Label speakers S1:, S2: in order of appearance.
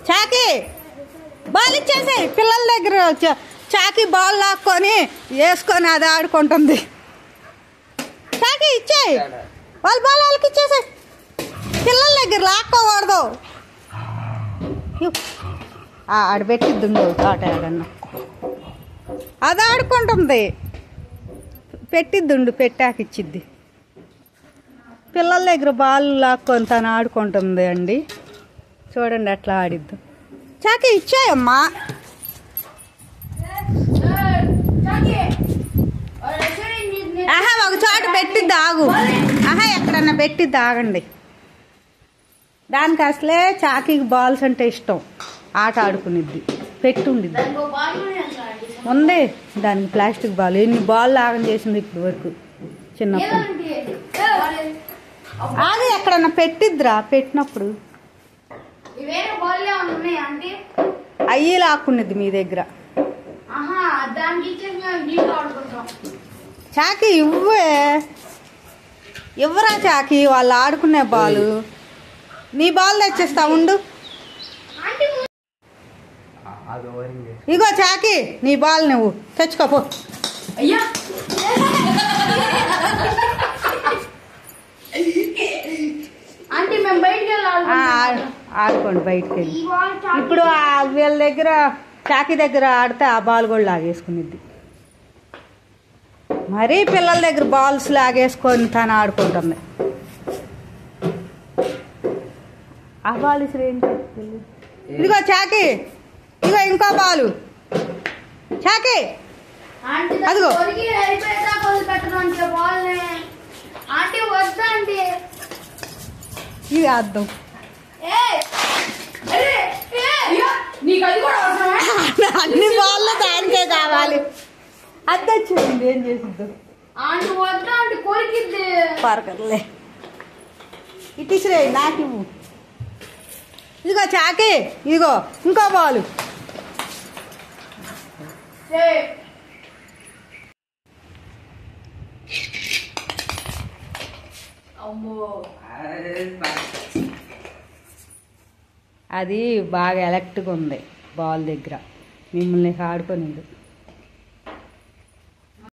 S1: చాకి ball ఇచ్చేసి పిల్లల దగ్గర చాకి బాల్ లాక్కొని వేసుకొని అది ఆడుకుంటుంది. చాకి ఇచ్చేయి, వాళ్ళ బాల్ వాళ్ళకి ఇచ్చేసి. పిల్లల దగ్గర లాక్కోకూడదు. ఆడబెట్టిద్దుండు తోట ఏడన్నా అది ఆడుకుంటుంది. పెట్టిద్దుండు, పెట్టాక ఇచ్చిద్ది. పిల్లల దగ్గర బాల్ లాక్కొని తను ఆడుకుంటుంది అండి. చూడండి ఎట్లా ఆడిద్దు. చాకి ఇచ్చాయమ్మా. ఒక చోట పెట్టిద్ది ఆగు. ఎక్కడన్నా పెట్టిద్ది ఆగండి. దానికి అసలే చాకీకి బాల్స్ అంటే ఇష్టం. ఆట ఆడుకునిద్ది. పెట్టుండిద్ది ఉంది దానికి ప్లాస్టిక్ బాల్. ఎన్ని బాల్ లాగం చేసింది ఇప్పుడు వరకు చిన్నప్పుడు. అది ఎక్కడన్నా పెట్టిద్దిరా. పెట్టినప్పుడు అయ్యి లాక్కునిద్ది మీ దగ్గర. చాకి ఇవ్వరా చాకి, వాళ్ళు ఆడుకునే బాలు. నీ బాల్ తెచ్చేస్తా ఉండు. ఇగో చాకి నీ బాల్ నువ్వు తెచ్చుకోపో. ఆడుకోండి బయటికి వెళ్ళి. ఇప్పుడు వీళ్ళ దగ్గర చాకి దగ్గర ఆడితే ఆ బాల్ కూడా లాగేసుకునిద్ది. మరీ పిల్లల దగ్గర బాల్స్ లాగేసుకొని తను ఆడుకుంటుంది. ఆ బాల్ ఇసురు ఏం తెలియదు. ఇదిగో చాకి, ఇదిగో ఇంకో బాలు. చాకి అదిగో ఇది అర్థం. అన్ని బాల్ దానికే కావాలి. అద్దొచ్చింది ఏం చేసిద్దు పరకలే. ఇటీసరే నాకు ఇవ్వు. ఇదిగో చాకి, ఇదిగో ఇంకో బాలు. అది బాగా ఎలక్ట్గా ఉంది బాల్ దగ్గర. మిమ్మల్ని ఆడుకోనిదు.